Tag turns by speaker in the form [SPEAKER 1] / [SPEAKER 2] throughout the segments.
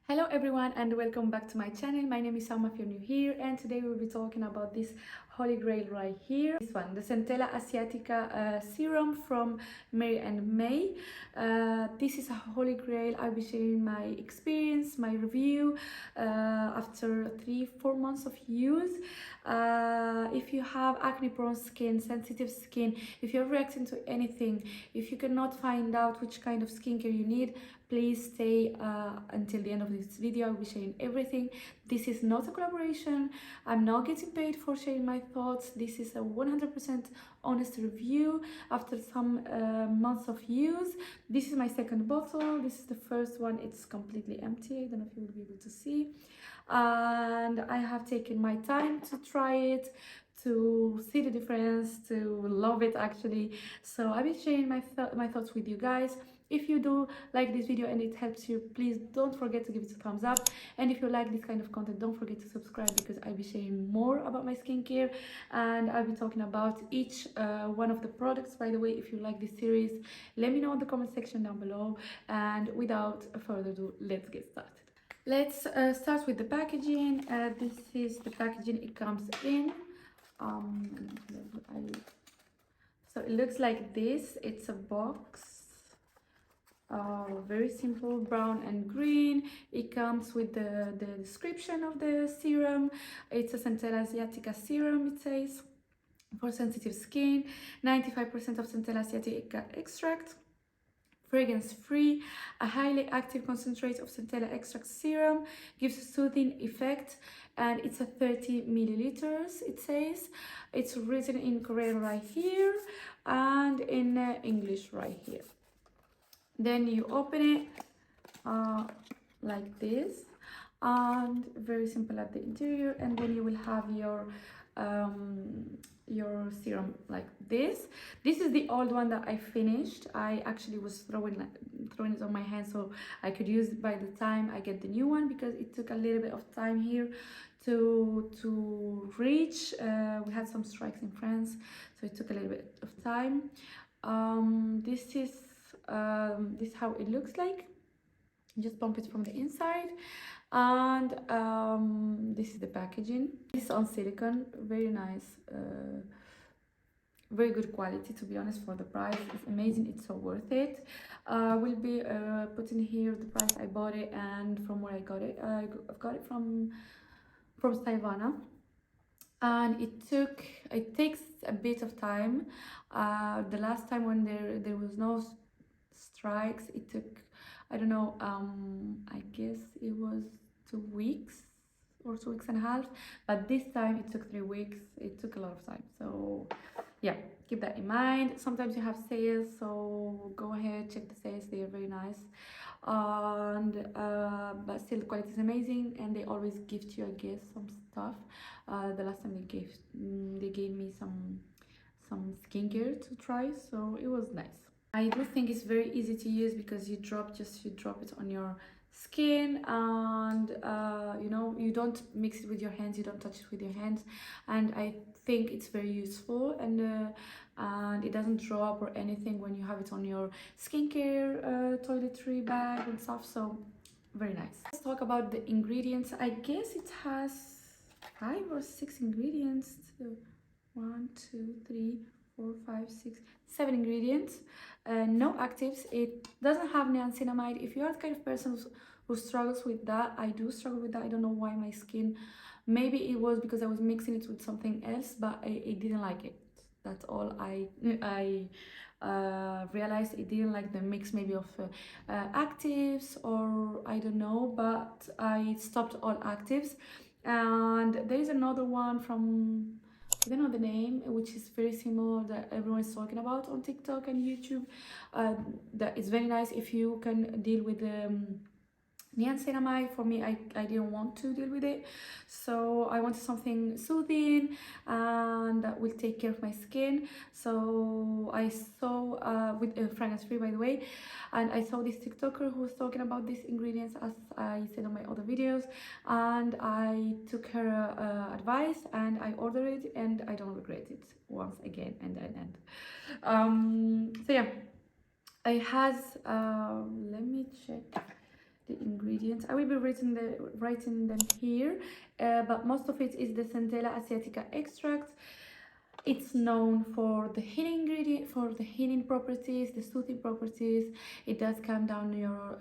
[SPEAKER 1] Hello everyone and welcome back to my channel. My name is Salma if you're new here, and today we'll be talking about this holy grail right here. This one, the Centella Asiatica Serum from May and May. This is a holy grail. I'll be sharing my experience, my review after 3-4 months of use. If you have acne-prone skin, sensitive skin, if you're reacting to anything, if you cannot find out which kind of skincare you need, please stay until the end of this video. I'll be sharing everything. This is not a collaboration. I'm not getting paid for sharing my thoughts. This is a 100% honest review after some months of use. This is my second bottle. This is the first one. It's completely empty. I don't know if you will be able to see. And I have taken my time to try it, to see the difference, to love it actually. So I'll be sharing my thoughts with you guys. If you do like this video and it helps you, please don't forget to give it a thumbs up. And if you like this kind of content, don't forget to subscribe, because I'll be sharing more about my skincare and I'll be talking about each one of the products. By the way, if you like this series, let me know in the comment section down below. And without further ado, let's get started. Let's start with the packaging. This is the packaging it comes in. So it looks like this. It's a box. Very simple, brown and green. It comes with the description of the serum. It's a Centella Asiatica Serum, it says, for sensitive skin. 95% of Centella Asiatica extract, fragrance free, a highly active concentrate of Centella extract serum, gives a soothing effect, and it's a 30 milliliters, it says. It's written in Korean right here and in English right here. Then you open it like this, and very simple at the interior, and then you will have your serum like this. This is the old one that I finished. I actually was throwing it on my hand so I could use it by the time I get the new one, because it took a little bit of time here to reach. We had some strikes in France, so it took a little bit of time. This is how it looks like. Just pump it from the inside, and this is the packaging. This is on silicone, very nice, very good quality, to be honest. For the price, it's amazing. It's so worth it. We'll be putting here the price I bought it and from where I got it. I've got it from Savannah, and it takes a bit of time. The last time when there was no strikes, it took, I don't know, I guess it was 2 weeks or 2 weeks and a half, but this time it took 3 weeks. It took a lot of time, so yeah, keep that in mind. Sometimes you have sales, so go ahead, check the sales. They are very nice, and but still the quality is amazing, and they always gift you, I guess, some stuff. The last time they gave me some skincare to try, so it was nice. I do think it's very easy to use, because you drop it on your skin, and you know, you don't mix it with your hands, you don't touch it with your hands, and I think it's very useful, and it doesn't drop or anything when you have it on your skincare toiletry bag and stuff, so very nice. Let's talk about the ingredients. I guess it has 5 or 6 ingredients. 1, 2, 3, 4, 5, 6, 7 ingredients. No actives. It doesn't have niacinamide. If you are the kind of person who struggles with that, I do struggle with that. I don't know why my skin, maybe it was because I was mixing it with something else, but I didn't like it. That's all. I realized it didn't like the mix, maybe of actives, or I don't know, but I stopped all actives. And there is another one from, I don't know the name, which is very similar, that everyone is talking about on TikTok and YouTube. That is very nice if you can deal with niacinamide. For me, I didn't want to deal with it, so I wanted something soothing and that will take care of my skin. So I saw with fragrance free, by the way, and I saw this TikToker who was talking about these ingredients, as I said on my other videos, and I took her advice and I ordered it, and I don't regret it once again. So yeah, it has let me check. the ingredients. I will be writing them here, but most of it is the Centella Asiatica extract. It's known for the healing ingredient, for the healing properties, the soothing properties. It does calm down your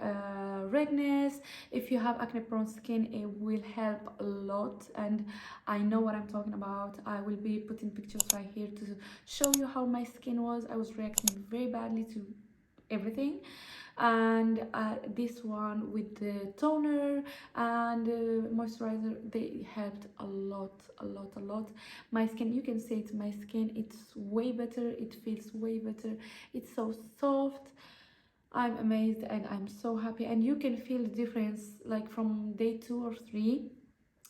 [SPEAKER 1] redness. If you have acne prone skin, it will help a lot, and I know what I'm talking about. I will be putting pictures right here to show you how my skin was. I was reacting very badly to everything, and this one with the toner and moisturizer, they helped a lot, a lot, a lot. My skin, you can see it, my skin, it's way better, it feels way better, it's so soft. I'm amazed and I'm so happy, and you can feel the difference like from day 2 or 3.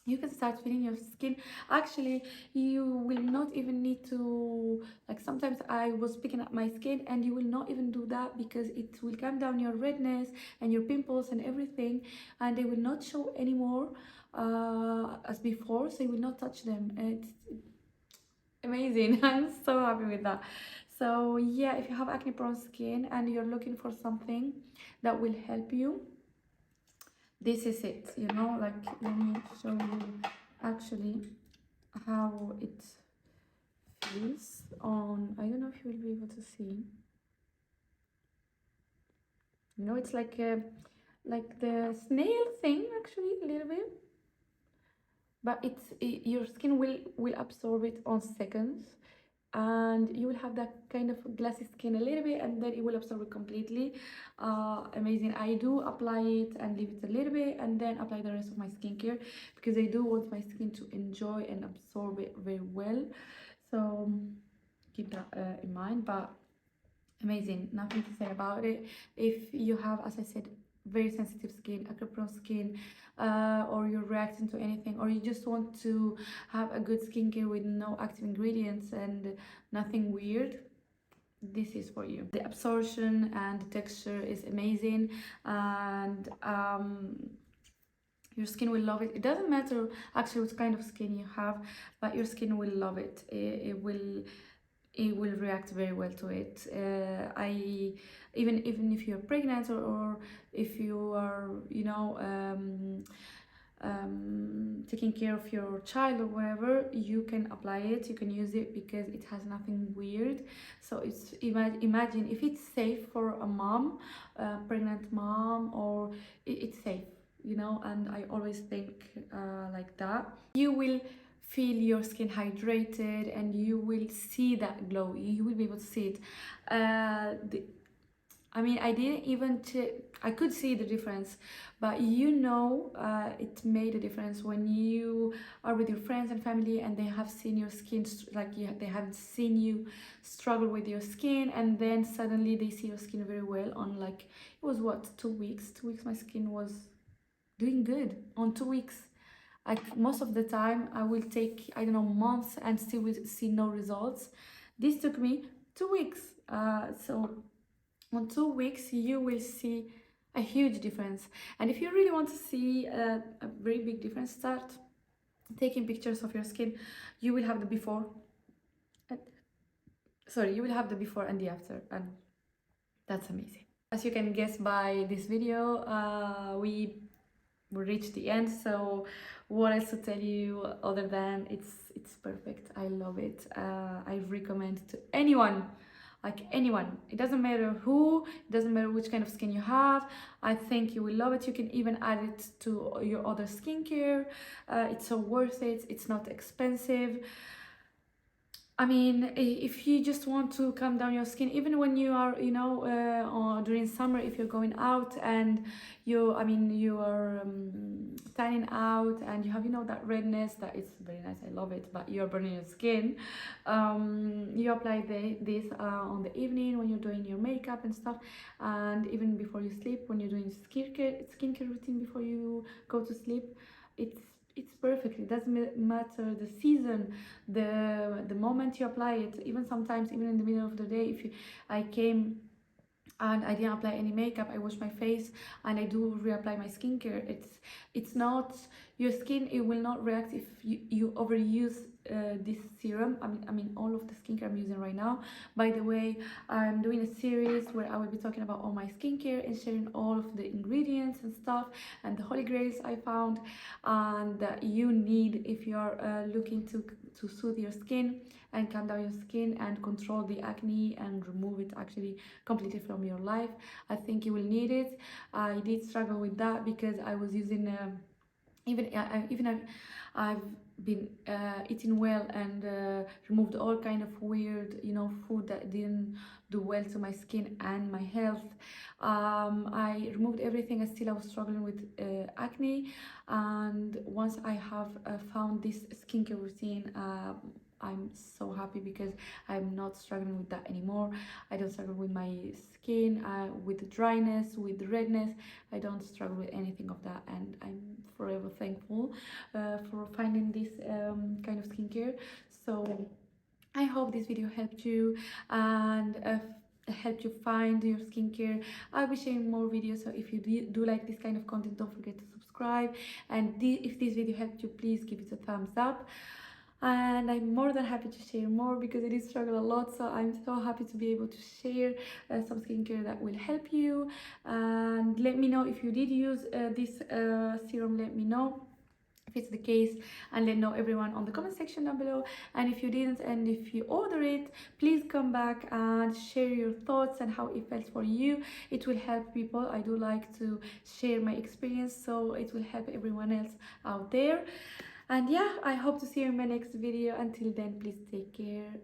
[SPEAKER 1] You can start feeling your skin. Actually, you will not even need to, like, sometimes I was picking up my skin and you will not even do that, because it will calm down your redness and your pimples and everything, and they will not show anymore as before, so you will not touch them. It's amazing. I'm so happy with that. So yeah, if you have acne prone skin and you're looking for something that will help you, this is it, you know. Like, let me show you actually how it feels on. I don't know if you will be able to see, you know, it's like the snail thing, actually, a little bit, but your skin will absorb it on seconds, and you will have that kind of glassy skin a little bit, and then it will absorb it completely. Amazing. I do apply it and leave it a little bit, and then apply the rest of my skincare, because I do want my skin to enjoy and absorb it very well. So keep that in mind. But amazing, nothing to say about it. If you have, as I said, very sensitive skin, acne-prone skin, or you're reacting to anything, or you just want to have a good skincare with no active ingredients and nothing weird, this is for you. The absorption and the texture is amazing, and your skin will love it. It doesn't matter actually what kind of skin you have, but your skin will love it. It will react very well to it. I even if you're pregnant, or if you are, you know, taking care of your child or whatever, you can apply it, you can use it, because it has nothing weird. So it's, imagine if it's safe for a mom, pregnant mom, or it's safe, you know. And I always think like that. You will feel your skin hydrated, and you will see that glow, you will be able to see it. I mean, I didn't even I could see the difference, but you know, it made a difference when you are with your friends and family, and they have seen your skin, like, they haven't seen you struggle with your skin, and then suddenly they see your skin very well on, like, it was what, 2 weeks. 2 weeks my skin was doing good on 2 weeks. Like, most of the time I will take, I don't know, months, and still will see no results. This took me 2 weeks. So on 2 weeks you will see a huge difference. And if you really want to see a very big difference, start taking pictures of your skin. You will have the before, sorry, you will have the before and the after, and that's amazing. As you can guess by this video, we reached the end. So what else to tell you other than it's perfect. I love it. I recommend to anyone, like anyone. It doesn't matter who, it doesn't matter which kind of skin you have. I think you will love it. You can even add it to your other skincare. It's so worth it. It's not expensive. I mean, if you just want to calm down your skin, even when you are, you know, or during summer, if you're going out and you are tanning out, and you have, you know, that redness, that is very nice, I love it, but you're burning your skin, you apply this on the evening when you're doing your makeup and stuff, and even before you sleep, when you're doing skincare routine before you go to sleep. It's perfect. It doesn't matter the season, the moment you apply it. Even sometimes, even in the middle of the day, I came and I didn't apply any makeup, I wash my face and I do reapply my skincare. It's not, your skin, it will not react if you overuse this serum. I mean all of the skincare I'm using right now. By the way, I'm doing a series where I will be talking about all my skincare and sharing all of the ingredients and stuff and the holy grails I found and that you need if you are looking to soothe your skin and calm down your skin and control the acne and remove it actually completely from your life. I think you will need it. I did struggle with that because I was using I've been eating well and removed all kind of weird, food that didn't do well to my skin and my health. I removed everything and still I was struggling with acne. And once I have found this skincare routine, I'm so happy because I'm not struggling with that anymore. I don't struggle with my skin, with dryness, with redness. I don't struggle with anything of that, and I'm forever thankful for finding this kind of skincare. So I hope this video helped you and helped you find your skincare. I'll be sharing more videos, so if you do like this kind of content, don't forget to subscribe. And if this video helped you, please give it a thumbs up. And I'm more than happy to share more because I did struggle a lot, so I'm so happy to be able to share some skincare that will help you. And let me know if you did use this serum. Let me know if it's the case, and let know everyone on the comment section down below. And if you didn't, and if you order it, please come back and share your thoughts and how it felt for you. It will help people. I do like to share my experience, so it will help everyone else out there. And yeah, I hope to see you in my next video. Until then, please take care.